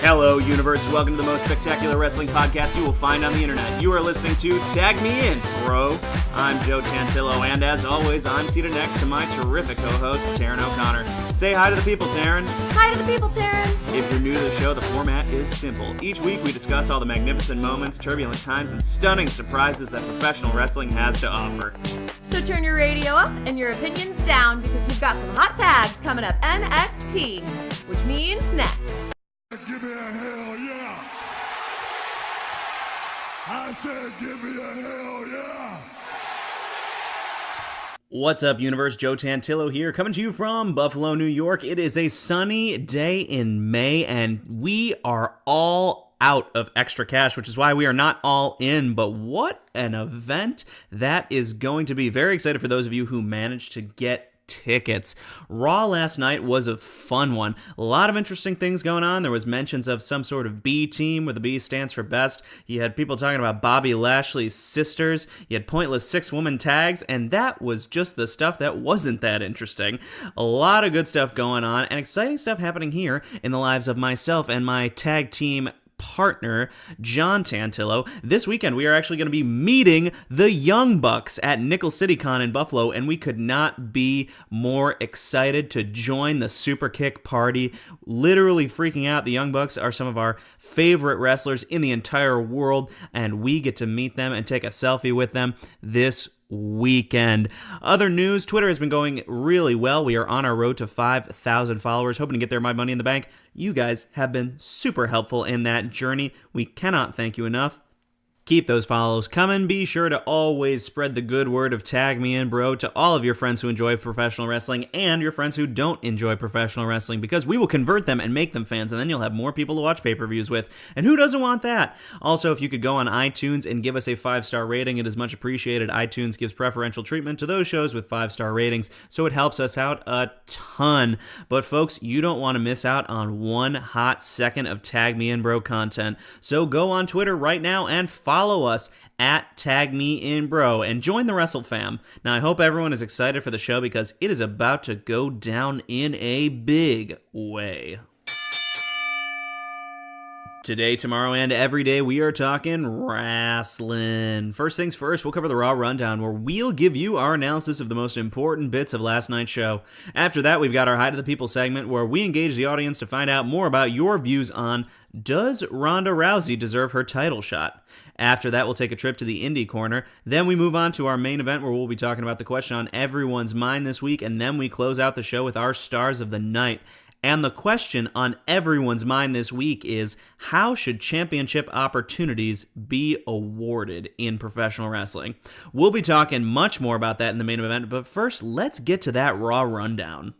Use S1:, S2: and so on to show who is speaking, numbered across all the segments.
S1: Hello, universe. Welcome to the most spectacular wrestling podcast you will find on the internet. You are listening to Tag Me In, bro. I'm Joe Tantillo, and as always, I'm seated next to my terrific co-host, Taryn O'Connor. Say hi to the people, Taryn.
S2: Hi to the people, Taryn.
S1: If you're new to the show, the format is simple. Each week, we discuss all the magnificent moments, turbulent times, and stunning surprises that professional wrestling has to offer.
S2: So turn your radio up and your opinions down, because we've got some hot tags coming up NXT, which means next.
S3: Give me a hell yeah! I said give me a hell yeah!
S1: What's up, universe? Joe Tantillo here, coming to you from Buffalo, New York. It is a sunny day in May, and we are all out of extra cash, which is why we are not all in. But what an event that is going to be. Very excited for those of you who managed to get tickets. Raw last night was a fun one. A lot of interesting things going on. There was mentions of some sort of B team, where the B stands for best. You had people talking about Bobby Lashley's sisters. You had pointless 6-woman tags, and that was just the stuff that wasn't that interesting. A lot of good stuff going on, and exciting stuff happening here in the lives of myself and my tag team partner, John Tantillo. This weekend, we are actually going to be meeting the Young Bucks at Nickel City Con in Buffalo, and we could not be more excited to join the Super Kick party. Literally freaking out. The Young Bucks are some of our favorite wrestlers in the entire world, and we get to meet them and take a selfie with them this weekend. Other news, Twitter has been going really well. We are on our road to 5,000 followers, hoping to get there by Money in the Bank. You guys have been super helpful in that journey. We cannot thank you enough. Keep those follows coming. Be sure to always spread the good word of Tag Me In, bro, to all of your friends who enjoy professional wrestling and your friends who don't enjoy professional wrestling, because we will convert them and make them fans, and then you'll have more people to watch pay-per-views with. And who doesn't want that? Also, if you could go on iTunes and give us a 5-star rating, it is much appreciated. iTunes gives preferential treatment to those shows with 5-star ratings, so it helps us out a ton. But folks, you don't want to miss out on one hot second of Tag Me In, bro content. So go on Twitter right now and follow us at Tag Me In Bro and join the Wrestle Fam. Now, I hope everyone is excited for the show, because it is about to go down in a big way. Today, tomorrow, and every day, we are talking wrestling. First things first, we'll cover the Raw Rundown, where we'll give you our analysis of the most important bits of last night's show. After that, we've got our Hi to the People segment, where we engage the audience to find out more about your views on, does Ronda Rousey deserve her title shot? After that, we'll take a trip to the Indie Corner. Then we move on to our main event, where we'll be talking about the question on everyone's mind this week, and then we close out the show with our Stars of the Night. And the question on everyone's mind this week is, how should championship opportunities be awarded in professional wrestling? We'll be talking much more about that in the main event, but first, let's get to that Raw Rundown.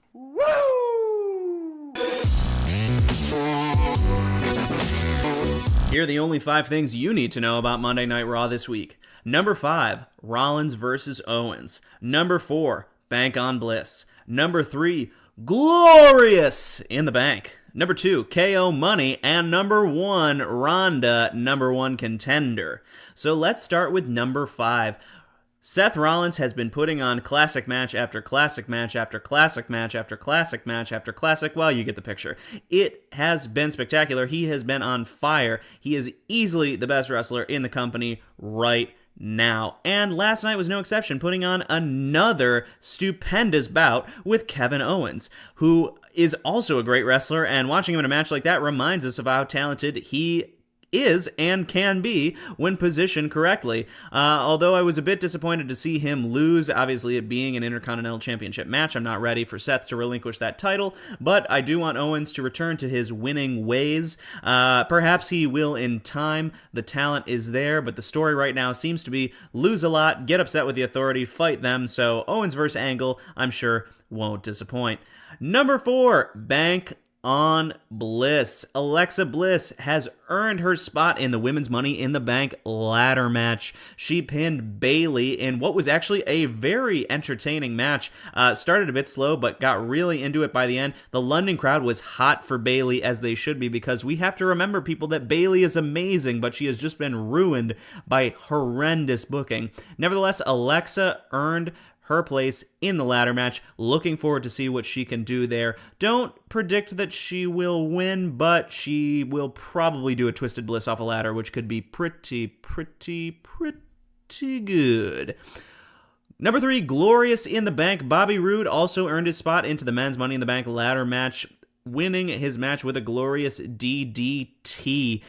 S1: Here are the only 5 things you need to know about Monday Night Raw this week. Number 5, Rollins versus Owens. Number 4, Bank on Bliss. Number 3, Glorious in the Bank. Number 2, KO Money. And number 1, Ronda, number 1 contender. So let's start with number 5. Seth Rollins has been putting on classic match after classic match after classic match after classic match after classic. Well, you get the picture. It has been spectacular. He has been on fire. He is easily the best wrestler in the company right now. And last night was no exception, putting on another stupendous bout with Kevin Owens, who is also a great wrestler, and watching him in a match like that reminds us of how talented he is and can be when positioned correctly. Although I was a bit disappointed to see him lose, obviously it being an Intercontinental Championship match. I'm not ready for Seth to relinquish that title, but I do want Owens to return to his winning ways. Perhaps he will in time. The talent is there, but the story right now seems to be lose a lot, get upset with the Authority, fight them, so Owens versus Angle, I'm sure, won't disappoint. Number 4, Bank on Bliss. Alexa Bliss has earned her spot in the Women's Money in the Bank ladder match. She pinned Bayley in what was actually a very entertaining match. Started a bit slow, but got really into it by the end. The London crowd was hot for Bayley, as they should be, because we have to remember, people, that Bayley is amazing, but she has just been ruined by horrendous booking. Nevertheless, Alexa earned her place in the ladder match. Looking forward to see what she can do there. Don't predict that she will win, but she will probably do a Twisted Bliss off a ladder, which could be pretty good. Number 3, Glorious in the Bank. Bobby Roode also earned his spot into the men's Money in the Bank ladder match, winning his match with a glorious DDT.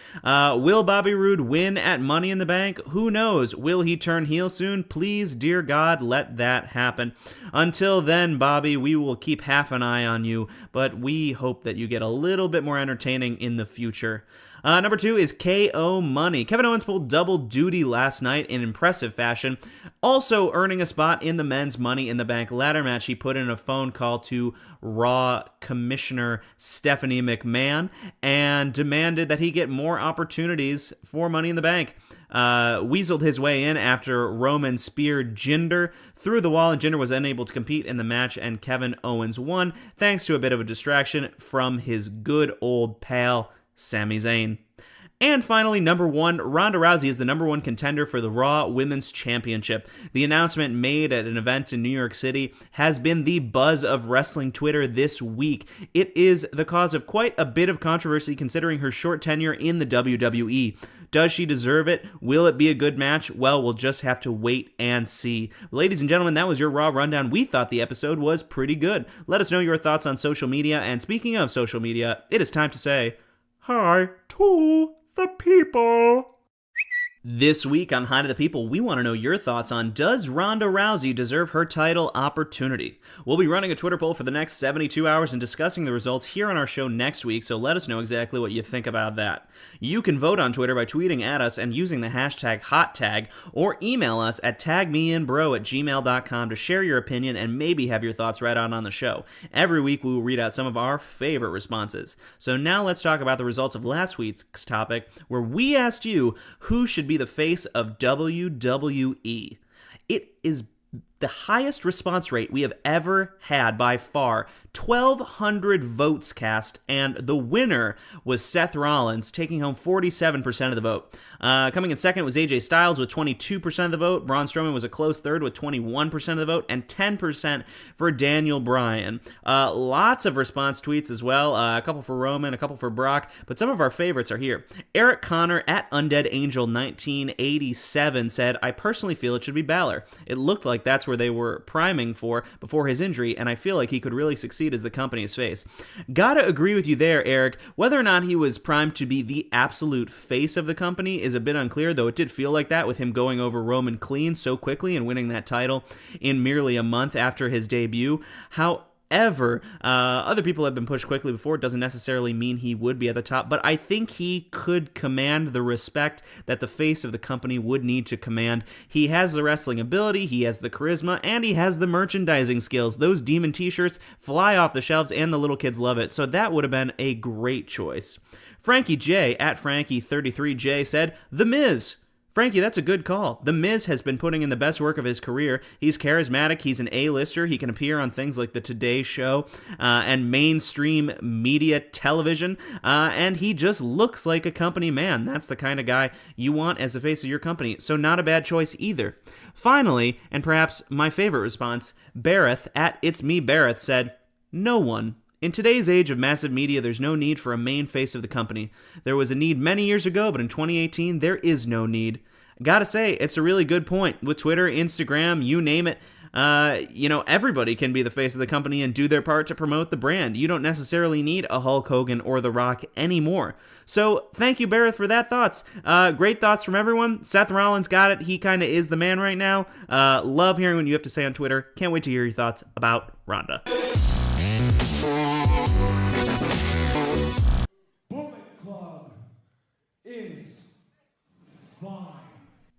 S1: Will Bobby Roode win at Money in the Bank? Who knows? Will he turn heel soon? Please, dear God, let that happen. Until then, Bobby, we will keep half an eye on you, but we hope that you get a little bit more entertaining in the future. Number 2 is KO Money. Kevin Owens pulled double duty last night in impressive fashion, also earning a spot in the men's Money in the Bank ladder match. He put in a phone call to Raw Commissioner Stephanie McMahon and demanded that he get more opportunities for Money in the Bank. Weaseled his way in after Roman speared Jinder through the wall, and Jinder was unable to compete in the match, and Kevin Owens won thanks to a bit of a distraction from his good old pal Sami Zayn. And finally, number 1, Ronda Rousey is the number 1 contender for the Raw Women's Championship. The announcement made at an event in New York City has been the buzz of wrestling Twitter this week. It is the cause of quite a bit of controversy considering her short tenure in the WWE. Does she deserve it? Will it be a good match? Well, we'll just have to wait and see. Ladies and gentlemen, that was your Raw Rundown. We thought the episode was pretty good. Let us know your thoughts on social media. And speaking of social media, it is time to say hi to the people. This week on Hi to the People, we want to know your thoughts on, does Ronda Rousey deserve her title opportunity? We'll be running a Twitter poll for the next 72 hours and discussing the results here on our show next week, so let us know exactly what you think about that. You can vote on Twitter by tweeting at us and using the hashtag #HotTag, or email us at tagmeinbro@gmail.com to share your opinion and maybe have your thoughts read out on the show. Every week we will read out some of our favorite responses. So now let's talk about the results of last week's topic, where we asked you who should be the face of WWE. It is the highest response rate we have ever had by far. 1,200 votes cast, and the winner was Seth Rollins, taking home 47% of the vote. Coming in second was AJ Styles with 22% of the vote. Braun Strowman was a close third with 21% of the vote, and 10% for Daniel Bryan. Lots of response tweets as well. A couple for Roman, a couple for Brock, but some of our favorites are here. Eric Connor at Undead Angel 1987 said, I personally feel it should be Balor. It looked like that's where they were priming for before his injury, and I feel like he could really succeed as the company's face. Gotta agree with you there, Eric. Whether or not he was primed to be the absolute face of the company is a bit unclear, though it did feel like that with him going over Roman clean so quickly and winning that title in merely a month after his debut. However, other people have been pushed quickly before. It doesn't necessarily mean he would be at the top, but I think he could command the respect that the face of the company would need to command. He has the wrestling ability, he has the charisma, and he has the merchandising skills. Those demon t-shirts fly off the shelves and the little kids love it, so that would have been a great choice. Frankie J at Frankie33J said, The Miz. Frankie, that's a good call. The Miz has been putting in the best work of his career. He's charismatic, he's an A-lister, he can appear on things like The Today Show and mainstream media television, and he just looks like a company man. That's the kind of guy you want as the face of your company, so not a bad choice either. Finally, and perhaps my favorite response, Bareth at It's Me Bareth said, No one. In today's age of massive media, there's no need for a main face of the company. There was a need many years ago, but in 2018, there is no need. Gotta say, it's a really good point. With Twitter, Instagram, you name it, everybody can be the face of the company and do their part to promote the brand. You don't necessarily need a Hulk Hogan or The Rock anymore. So thank you, Bareth, for that thoughts. Great thoughts from everyone. Seth Rollins got it. He kind of is the man right now. Love hearing what you have to say on Twitter. Can't wait to hear your thoughts about Ronda.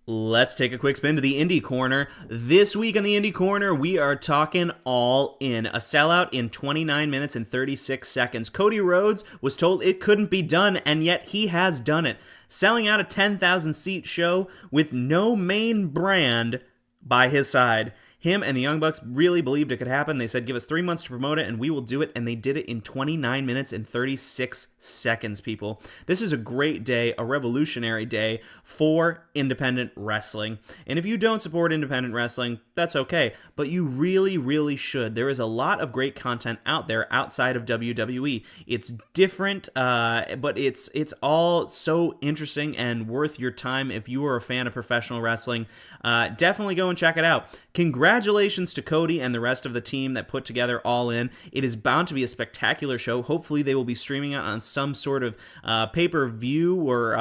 S1: Let's take a quick spin to the Indie Corner. This week on the Indie Corner, we are talking All In, a sellout in 29 minutes and 36 seconds. Cody Rhodes was told it couldn't be done, and yet he has done it, selling out a 10,000-seat show with no main brand by his side. Him and the Young Bucks really believed it could happen. They said, give us 3 months to promote it and we will do it. And they did it in 29 minutes and 36 seconds, people. This is a great day, a revolutionary day for independent wrestling. And if you don't support independent wrestling, that's okay. But you really, really should. There is a lot of great content out there outside of WWE. It's different, but it's all so interesting and worth your time if you are a fan of professional wrestling. Definitely go and check it out. Congratulations to Cody and the rest of the team that put together All In. It is bound to be a spectacular show. Hopefully they will be streaming it on some sort of pay-per-view or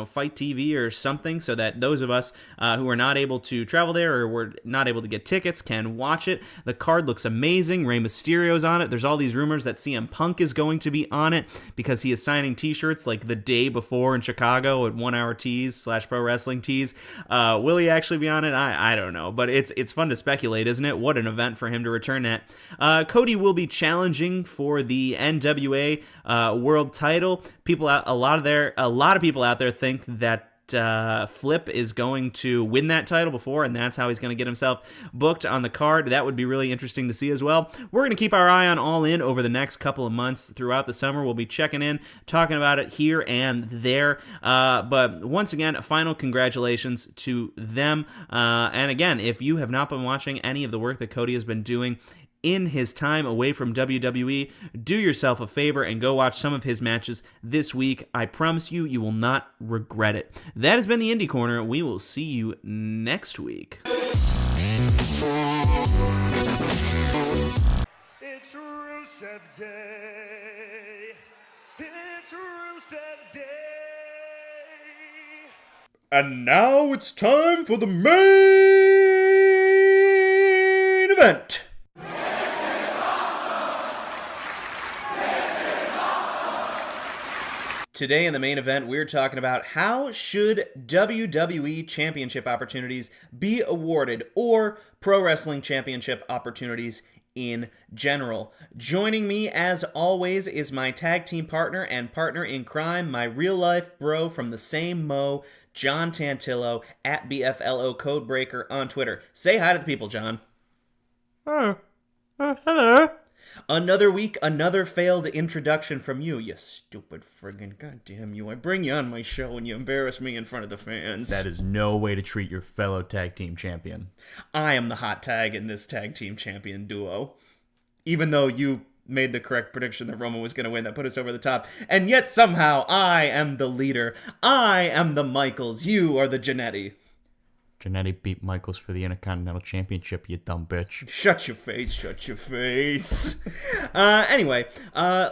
S1: Fight TV or something, so that those of us who are not able to travel there or were not able to get tickets can watch it. The card looks amazing. Rey Mysterio's on it. There's all these rumors that CM Punk is going to be on it because he is signing t-shirts like the day before in Chicago at 1 Hour Tees / Pro Wrestling Tees. Will he actually be on it? I don't know, but it's fun to speculate, isn't it? What an event for him to return at. Cody will be challenging for the NWA World Title. A lot of people out there think that Flip is going to win that title before, and that's how he's going to get himself booked on the card. That would be really interesting to see as well. We're going to keep our eye on All In over the next couple of months throughout the summer. We'll be checking in, talking about it here and there. But once again, final congratulations to them. And again, if you have not been watching any of the work that Cody has been doing in his time away from WWE, do yourself a favor and go watch some of his matches this week. I promise you, you will not regret it. That has been the Indie Corner. We will see you next week.
S3: It's Rusev Day. It's Rusev Day.
S1: And now it's time for the main event. Today in the main event, we're talking about how should WWE Championship opportunities be awarded, or Pro Wrestling Championship opportunities in general. Joining me, as always, is my tag team partner and partner in crime, my real-life bro from the same mo, John Tantillo, at BFLO Codebreaker on Twitter. Say hi to the people, John.
S4: Hello.
S1: Another week, another failed introduction from you, you stupid friggin' goddamn you. I bring you on my show and you embarrass me in front of the fans.
S4: That is no way to treat your fellow tag team champion.
S1: I am the hot tag in this tag team champion duo. Even though you made the correct prediction that Roman was going to win, that put us over the top. And yet somehow I am the leader. I am the Michaels. You are the Jannetty.
S4: Jannetty beat Michaels for the Intercontinental Championship, you dumb bitch.
S1: Shut your face, shut your face. Anyway,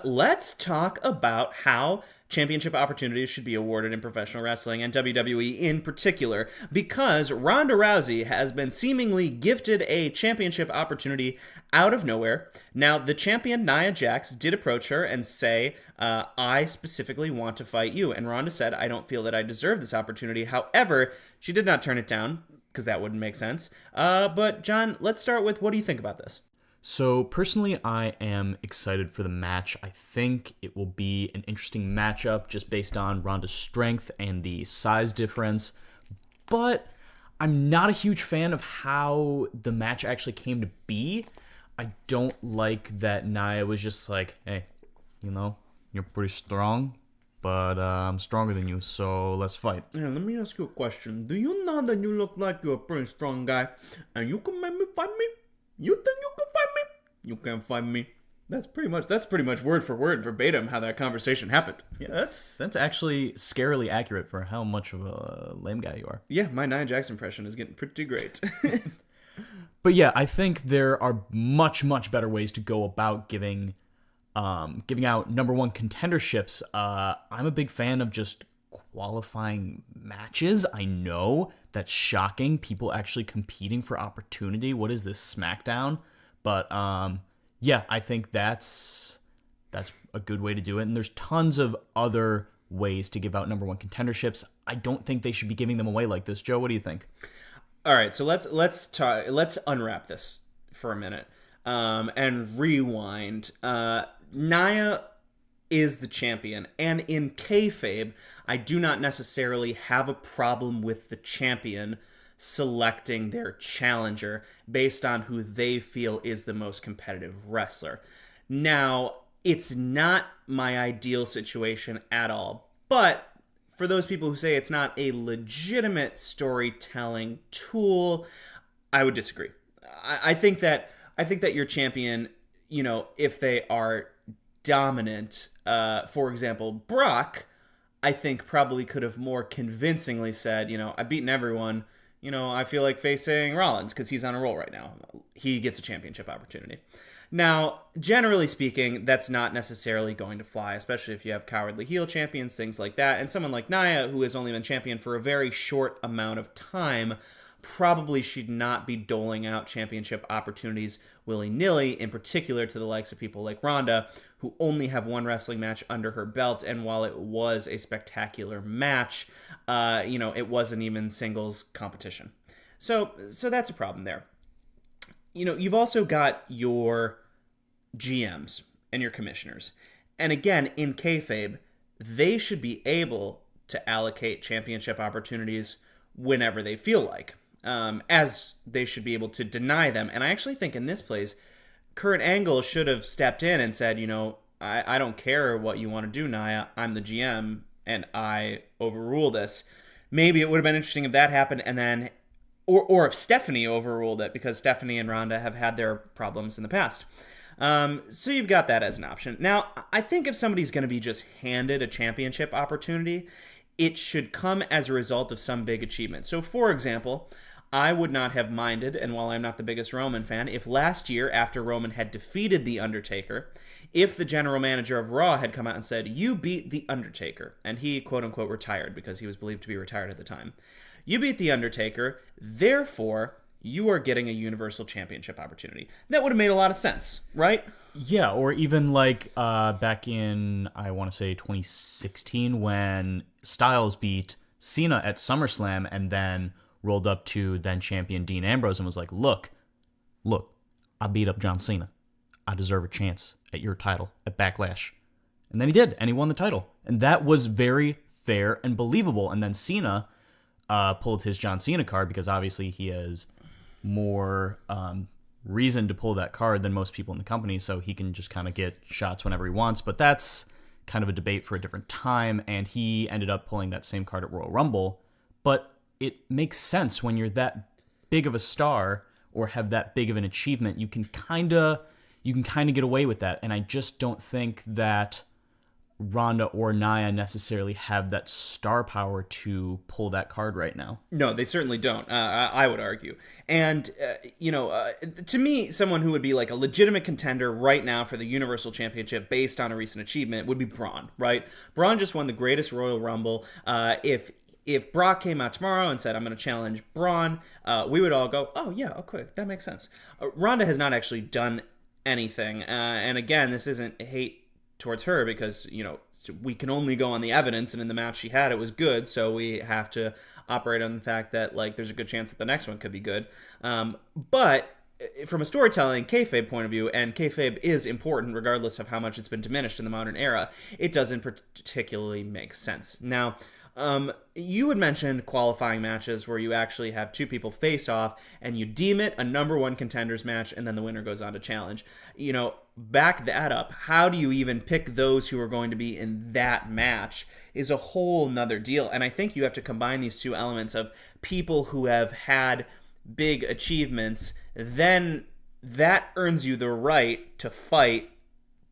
S1: let's talk about how championship opportunities should be awarded in professional wrestling, and WWE in particular, because Ronda Rousey has been seemingly gifted a championship opportunity out of nowhere. Now, the champion Nia Jax did approach her and say, I specifically want to fight you. And Ronda said, I don't feel that I deserve this opportunity. However, she did not turn it down, because that wouldn't make sense. But John, let's start with, what do you think about this?
S4: So, personally, I am excited for the match. I think it will be an interesting matchup just based on Ronda's strength and the size difference. But I'm not a huge fan of how the match actually came to be. I don't like that Nia was just like, hey, you're pretty strong, but I'm stronger than you, so let's fight.
S1: Yeah, let me ask you a question. Do you know that you look like you're a pretty strong guy, and you can make me fight me? You think you can fight me? You can't fight me. That's pretty much word for word, verbatim, how that conversation happened.
S4: Yeah, that's actually scarily accurate for how much of a lame guy you are.
S1: Yeah, my Nia Jax impression is getting pretty great.
S4: But yeah, I think there are much, much better ways to go about giving out number one contenderships. I'm a big fan of just qualifying matches. I know that's shocking. People actually competing for opportunity. What is this, SmackDown? But yeah, I think that's a good way to do it. And there's tons of other ways to give out number one contenderships. I don't think they should be giving them away like this. Joe, what do you think?
S1: All right, so let's unwrap this for a minute and rewind. Nia is the champion, and in kayfabe, I do not necessarily have a problem with the champion selecting their challenger based on who they feel is the most competitive wrestler. Now, it's not my ideal situation at all, but for those people who say it's not a legitimate storytelling tool, I would disagree. I think that your champion, if they are dominant, for example, Brock, I think probably could have more convincingly said, I've beaten everyone. I feel like facing Rollins because he's on a roll right now. He gets a championship opportunity. Now, generally speaking, that's not necessarily going to fly, especially if you have cowardly heel champions, things like that. And someone like Nia, who has only been champion for a very short amount of time, probably should not be doling out championship opportunities willy-nilly, in particular to the likes of people like Ronda, who only have one wrestling match under her belt, and while it was a spectacular match, it wasn't even singles competition. So that's a problem there. You've also got your GMs and your commissioners. And again, in kayfabe, they should be able to allocate championship opportunities whenever they feel like. As they should be able to deny them. And I actually think in this place, Kurt Angle should have stepped in and said, I don't care what you want to do, Nia. I'm the GM, and I overrule this. Maybe it would have been interesting if that happened, and then, or if Stephanie overruled it, because Stephanie and Ronda have had their problems in the past. So you've got that as an option. Now, I think if somebody's going to be just handed a championship opportunity, it should come as a result of some big achievement. So, for example, I would not have minded, and while I'm not the biggest Roman fan, if last year, after Roman had defeated The Undertaker, if the general manager of Raw had come out and said, you beat The Undertaker, and he, quote-unquote, retired, because he was believed to be retired at the time. You beat The Undertaker, therefore, you are getting a Universal Championship opportunity. That would have made a lot of sense, right?
S4: Yeah, or even like back in, I want to say 2016, when Styles beat Cena at SummerSlam and then rolled up to then champion Dean Ambrose and was like, look, I beat up John Cena. I deserve a chance at your title at Backlash. And then he did, and he won the title. And that was very fair and believable. And then Cena pulled his John Cena card because obviously he has more reason to pull that card than most people in the company, so he can just kind of get shots whenever he wants. But that's kind of a debate for a different time, and he ended up pulling that same card at Royal Rumble. But it makes sense when you're that big of a star or have that big of an achievement. You can kind of get away with that, and I just don't think that Ronda or Nia necessarily have that star power to pull that card right now.
S1: No, they certainly don't, I would argue. And, to me, someone who would be like a legitimate contender right now for the Universal Championship based on a recent achievement would be Braun, right? Braun just won the greatest Royal Rumble. If Brock came out tomorrow and said, I'm going to challenge Braun, we would all go, oh, yeah, okay, that makes sense. Ronda has not actually done anything. And again, this isn't hate towards her because, we can only go on the evidence, and in the match she had, it was good, so we have to operate on the fact that, there's a good chance that the next one could be good. But from a storytelling kayfabe point of view, and kayfabe is important regardless of how much it's been diminished in the modern era, it doesn't particularly make sense. Now, you had mentioned qualifying matches where you actually have two people face off and you deem it a number one contenders match and then the winner goes on to challenge. Back that up. How do you even pick those who are going to be in that match is a whole nother deal. And I think you have to combine these two elements of people who have had big achievements, then that earns you the right to fight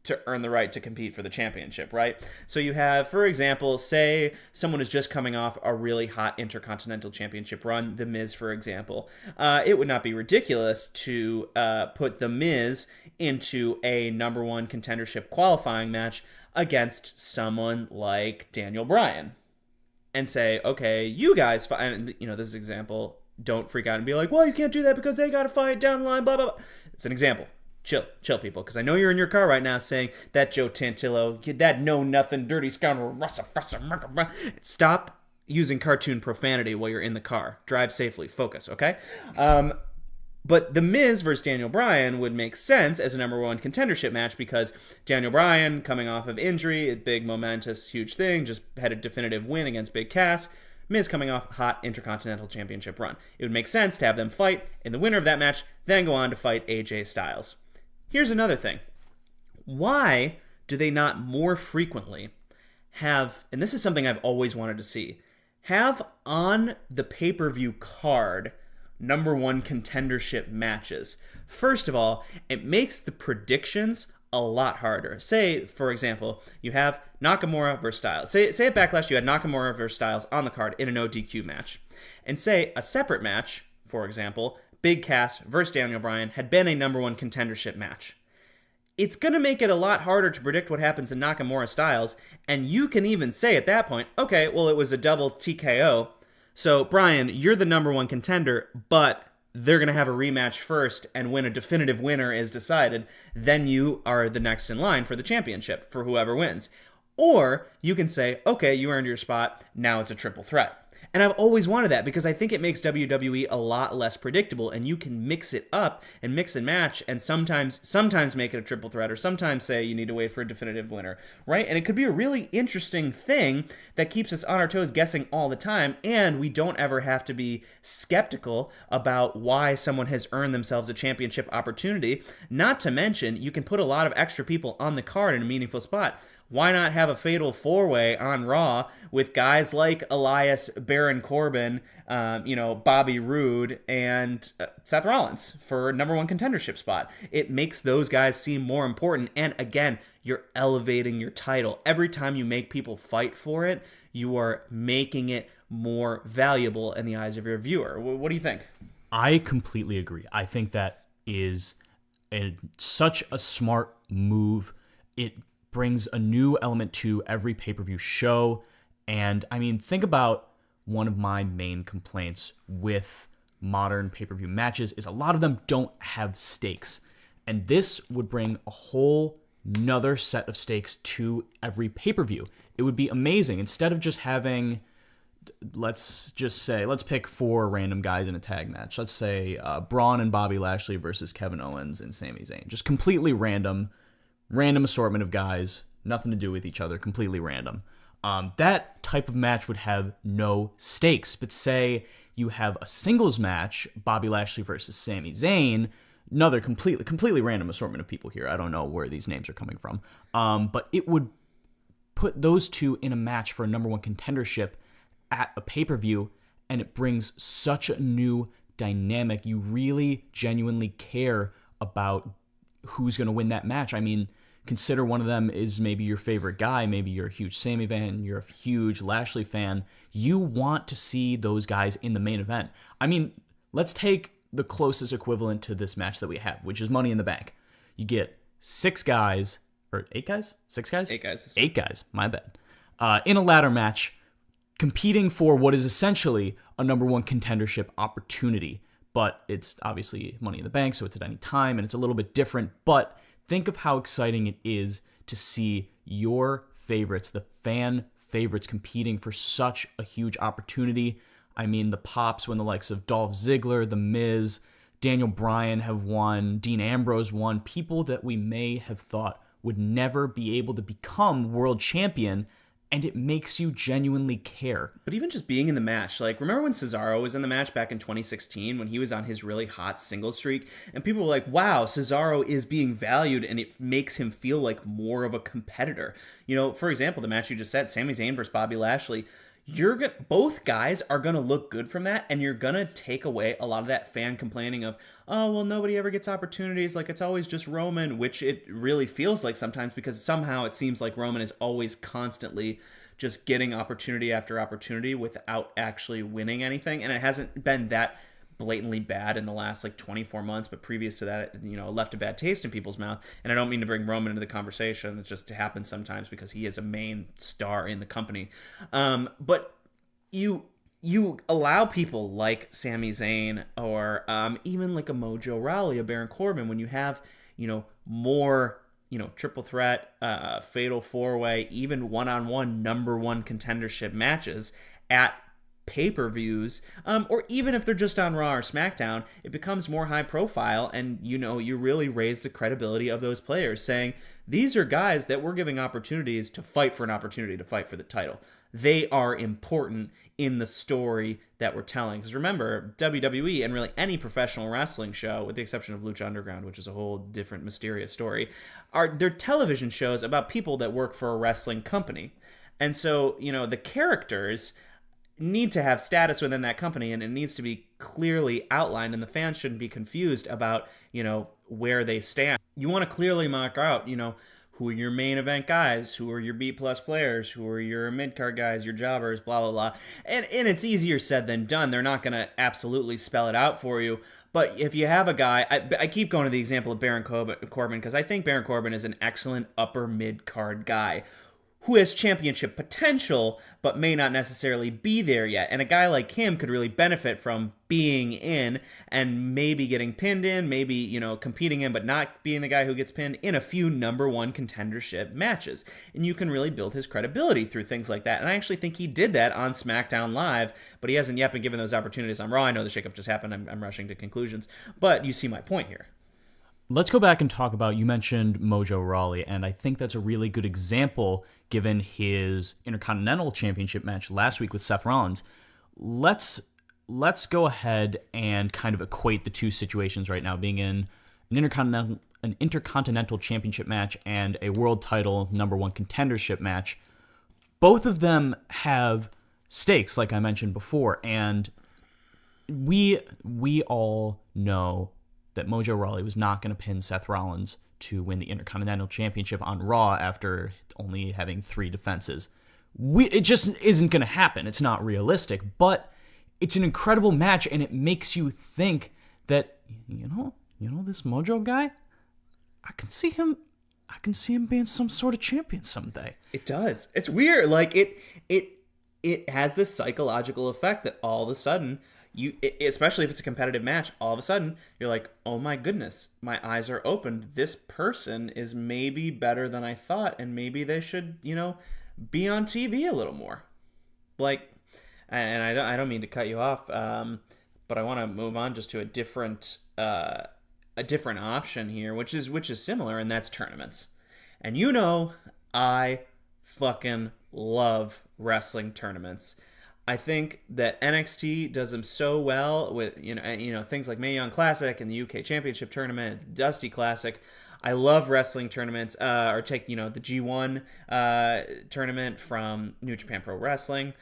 S1: to earn the right to compete for the championship, right? So you have, for example, say someone is just coming off a really hot Intercontinental Championship run, The Miz, for example. It would not be ridiculous to put The Miz into a number one contendership qualifying match against someone like Daniel Bryan and say, okay, you guys, and this is an example, don't freak out and be like, well, you can't do that because they got to fight down the line, blah, blah, blah. It's an example. Chill, people, because I know you're in your car right now saying that Joe Tantillo, that know-nothing, dirty scoundrel, stop using cartoon profanity while you're in the car. Drive safely. Focus, okay? But The Miz versus Daniel Bryan would make sense as a number one contendership match because Daniel Bryan, coming off of injury, a big, momentous, huge thing, just had a definitive win against Big Cass. Miz coming off a hot Intercontinental Championship run. It would make sense to have them fight, and the winner of that match then go on to fight AJ Styles. Here's another thing. Why do they not more frequently have, and this is something I've always wanted to see, have on the pay-per-view card number one contendership matches? First of all, it makes the predictions a lot harder. Say, for example, you have Nakamura versus Styles. Say at Backlash you had Nakamura versus Styles on the card in a no DQ match. And say a separate match, for example, Big Cass versus Daniel Bryan had been a number one contendership match. It's going to make it a lot harder to predict what happens in Nakamura Styles, and you can even say at that point, okay, well, it was a double TKO, so Bryan, you're the number one contender, but they're going to have a rematch first, and when a definitive winner is decided, then you are the next in line for the championship for whoever wins. Or you can say, okay, you earned your spot, now it's a triple threat. And I've always wanted that because I think it makes WWE a lot less predictable, and you can mix it up and mix and match and sometimes make it a triple threat, or sometimes say you need to wait for a definitive winner, right? And it could be a really interesting thing that keeps us on our toes guessing all the time, and we don't ever have to be skeptical about why someone has earned themselves a championship opportunity. Not to mention, you can put a lot of extra people on the card in a meaningful spot. Why not have a fatal four-way on Raw with guys like Elias, Baron Corbin, Bobby Roode, and Seth Rollins for number one contendership spot? It makes those guys seem more important. And again, you're elevating your title. Every time you make people fight for it, you are making it more valuable in the eyes of your viewer. What do you think?
S4: I completely agree. I think that is such a smart move. It brings a new element to every pay-per-view show. And I mean, think about one of my main complaints with modern pay-per-view matches is a lot of them don't have stakes. And this would bring a whole nother set of stakes to every pay-per-view. It would be amazing. Instead of just having, let's pick 4 random guys in a tag match. Let's say Braun and Bobby Lashley versus Kevin Owens and Sami Zayn. Just completely random assortment of guys, nothing to do with each other, completely random. That type of match would have no stakes. But say you have a singles match, Bobby Lashley versus Sami Zayn, another completely random assortment of people here. I don't know where these names are coming from. But it would put those two in a match for a number one contendership at a pay-per-view, and it brings such a new dynamic. You really genuinely care about who's going to win that match. I mean, consider one of them is maybe your favorite guy. Maybe you're a huge Sami fan. You're a huge Lashley fan. You want to see those guys in the main event. I mean, let's take the closest equivalent to this match that we have, which is Money in the Bank. You get 6 guys, or 8 guys? 6 guys?
S1: 8 guys.
S4: 8 guys, my bad. In a ladder match, competing for what is essentially a number one contendership opportunity. But it's obviously Money in the Bank, so it's at any time, and it's a little bit different. But think of how exciting it is to see your favorites, the fan favorites, competing for such a huge opportunity. I mean, the pops when the likes of Dolph Ziggler, The Miz, Daniel Bryan have won, Dean Ambrose won, people that we may have thought would never be able to become world champion, and it makes you genuinely care.
S1: But even just being in the match, like, remember when Cesaro was in the match back in 2016 when he was on his really hot single streak? And people were like, wow, Cesaro is being valued, and it makes him feel like more of a competitor. For example, the match you just said, Sami Zayn versus Bobby Lashley, both guys are going to look good from that, and you're going to take away a lot of that fan complaining of, oh, well, nobody ever gets opportunities, like it's always just Roman, which it really feels like sometimes, because somehow it seems like Roman is always constantly just getting opportunity after opportunity without actually winning anything, and it hasn't been that blatantly bad in the last 24 months, but previous to that, it left a bad taste in people's mouth. And I don't mean to bring Roman into the conversation. It just happens sometimes because he is a main star in the company. But you allow people like Sami Zayn or even like a Mojo Rawley, a Baron Corbin, when you have more triple threat, fatal four-way, even one-on-one number one contendership matches at pay-per-views, or even if they're just on Raw or SmackDown, it becomes more high profile, and you really raise the credibility of those players, saying these are guys that we're giving opportunities to fight for an opportunity to fight for the title. They are important in the story that we're telling. Because remember, WWE and really any professional wrestling show, with the exception of Lucha Underground, which is a whole different mysterious story, they're television shows about people that work for a wrestling company. And so, the characters need to have status within that company, and it needs to be clearly outlined, and the fans shouldn't be confused about, where they stand. You want to clearly mark out, who are your main event guys, who are your B-plus players, who are your mid-card guys, your jobbers, blah, blah, blah. And it's easier said than done. They're not going to absolutely spell it out for you. But if you have a guy, I keep going to the example of Baron Corbin, because I think Baron Corbin is an excellent upper mid-card guy who has championship potential, but may not necessarily be there yet. And a guy like him could really benefit from being in and maybe getting pinned in, maybe, competing in, but not being the guy who gets pinned in a few number one contendership matches. And you can really build his credibility through things like that. And I actually think he did that on SmackDown Live, but he hasn't yet been given those opportunities on Raw. I know the shakeup just happened. I'm rushing to conclusions, but you see my point here.
S4: Let's go back and talk about, you mentioned Mojo Rawley, and I think that's a really good example given his Intercontinental Championship match last week with Seth Rollins. Let's go ahead and kind of equate the two situations right now, being in an Intercontinental Championship match and a World Title number one contendership match. Both of them have stakes, like I mentioned before, and we all know that Mojo Rawley was not going to pin Seth Rollins to win the Intercontinental Championship on Raw after only having 3 defenses. It just isn't going to happen. It's not realistic, but it's an incredible match, and it makes you think that, this Mojo guy, I can see him being some sort of champion someday.
S1: It does. It's weird. Like it has this psychological effect that all of a sudden, especially if it's a competitive match, all of a sudden you're like, oh my goodness, my eyes are opened. This person is maybe better than I thought, and maybe they should, be on TV a little more. Like, and I don't mean to cut you off, but I want to move on just to a different option here, which is similar, and that's tournaments. And I fucking love wrestling tournaments. I think that NXT does them so well with things like Mae Young Classic and the UK Championship Tournament, the Dusty Classic. I love wrestling tournaments. Or take the G1 tournament from New Japan Pro Wrestling.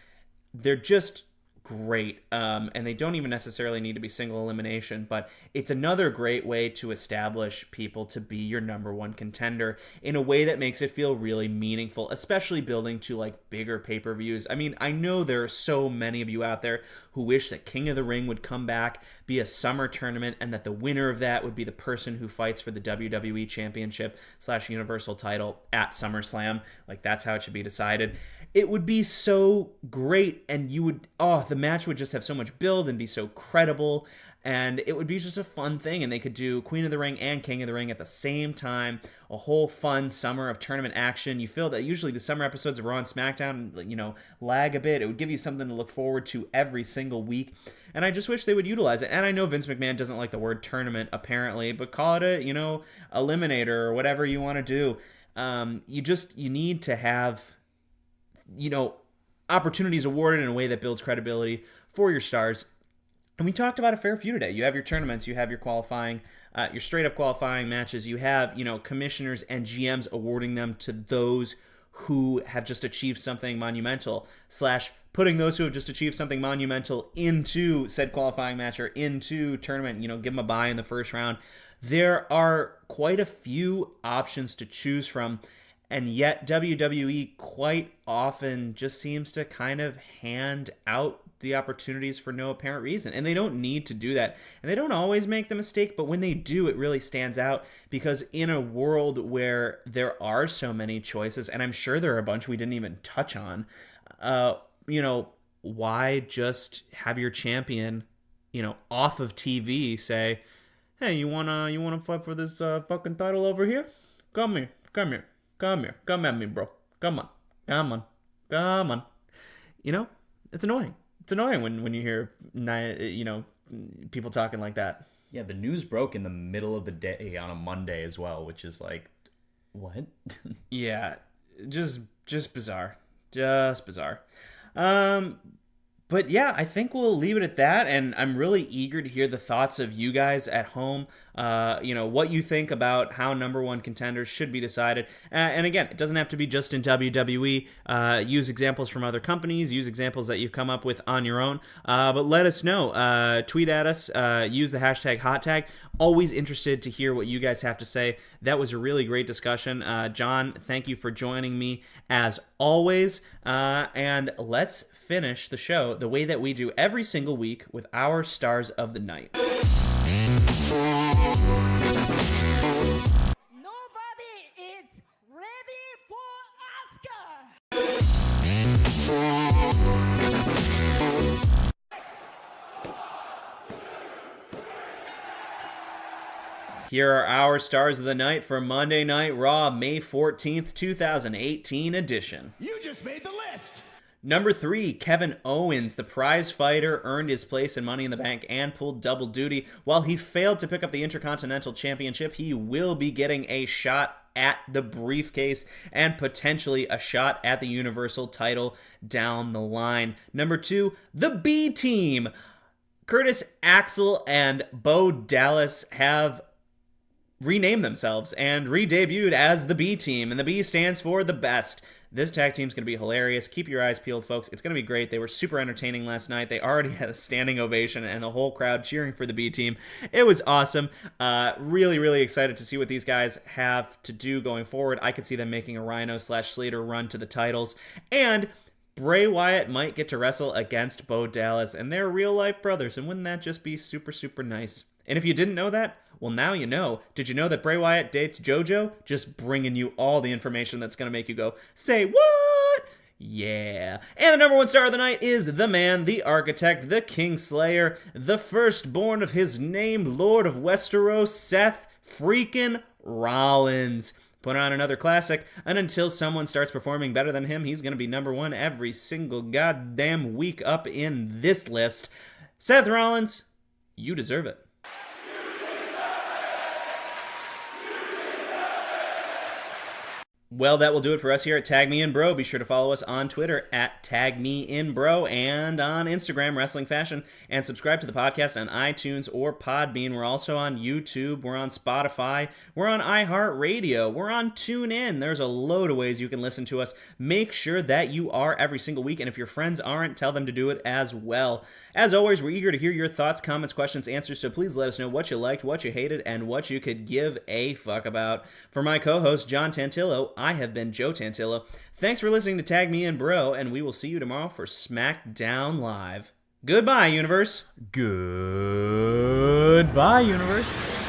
S1: They're just great, and they don't even necessarily need to be single elimination, but it's another great way to establish people to be your number one contender in a way that makes it feel really meaningful, especially building to like bigger pay-per-views. I mean, I know there are so many of you out there who wish that King of the Ring would come back, be a summer tournament, and that the winner of that would be the person who fights for the WWE Championship / Universal title at SummerSlam. Like, that's how it should be decided. It would be so great, and the match would just have so much build and be so credible, and it would be just a fun thing, and they could do Queen of the Ring and King of the Ring at the same time, a whole fun summer of tournament action. You feel that usually the summer episodes of Raw and SmackDown, lag a bit. It would give you something to look forward to every single week, and I just wish they would utilize it. And I know Vince McMahon doesn't like the word tournament, apparently, but call it a, eliminator or whatever you want to do. You need to have opportunities awarded in a way that builds credibility for your stars. And we talked about a fair few today. You have your tournaments, you have your qualifying, your straight up qualifying matches, you have, commissioners and GMs awarding them to those who have just achieved something monumental / putting those who have just achieved something monumental into said qualifying match or into tournament, give them a bye in the first round. There are quite a few options to choose from. And yet WWE quite often just seems to kind of hand out the opportunities for no apparent reason. And they don't need to do that. And they don't always make the mistake, but when they do, it really stands out, because in a world where there are so many choices, and I'm sure there are a bunch we didn't even touch on, why just have your champion, off of TV say, hey, you wanna fight for this fucking title over here? Come here. Come at me, bro. Come on. It's annoying. It's annoying when you hear people talking like that.
S4: Yeah, the news broke in the middle of the day on a Monday as well, which is like, what?
S1: Yeah, just bizarre. Just bizarre. But yeah, I think we'll leave it at that, and I'm really eager to hear the thoughts of you guys at home. What you think about how number one contenders should be decided. And again, it doesn't have to be just in WWE. Use examples from other companies. Use examples that you've come up with on your own. But let us know. Tweet at us. Use the hashtag #HotTag. Always interested to hear what you guys have to say. That was a really great discussion. John, thank you for joining me as always. And let's finish the show the way that we do every single week with our stars of the night.
S5: Nobody is ready for Oscar.
S1: Here are our stars of the night for Monday Night Raw, May 14th, 2018 edition.
S3: You just made the list.
S1: Number 3, Kevin Owens, the prize fighter, earned his place in Money in the Bank and pulled double duty. While he failed to pick up the Intercontinental Championship, he will be getting a shot at the briefcase and potentially a shot at the Universal title down the line. Number 2, the B Team. Curtis Axel and Bo Dallas have renamed themselves and re-debuted as the B Team, and the B stands for the best. This tag team's going to be hilarious. Keep your eyes peeled, folks. It's going to be great. They were super entertaining last night. They already had a standing ovation and the whole crowd cheering for the B Team. It was awesome. Really, really excited to see what these guys have to do going forward. I could see them making a Rhino/Slater run to the titles, and Bray Wyatt might get to wrestle against Bo Dallas, and they're real-life brothers, and wouldn't that just be super, super nice? And if you didn't know that, well, now you know. Did you know that Bray Wyatt dates JoJo? Just bringing you all the information that's going to make you go, say what? Yeah. And the number one star of the night is the man, the architect, the Kingslayer, the firstborn of his name, Lord of Westeros, Seth freaking Rollins. Put on another classic, and until someone starts performing better than him, he's going to be number one every single goddamn week up in this list. Seth Rollins, you deserve it. Well, that will do it for us here at Tag Me In Bro. Be sure to follow us on Twitter at Tag Me In Bro and on Instagram, Wrestling Fashion, and subscribe to the podcast on iTunes or Podbean. We're also on YouTube. We're on Spotify. We're on iHeartRadio. We're on TuneIn. There's a load of ways you can listen to us. Make sure that you are every single week, and if your friends aren't, tell them to do it as well. As always, we're eager to hear your thoughts, comments, questions, answers, so please let us know what you liked, what you hated, and what you could give a fuck about. For my co-host, John Tantillo, I have been Joe Tantillo. Thanks for listening to Tag Me In Bro, and we will see you tomorrow for SmackDown Live. Goodbye, Universe.
S4: Goodbye, Universe.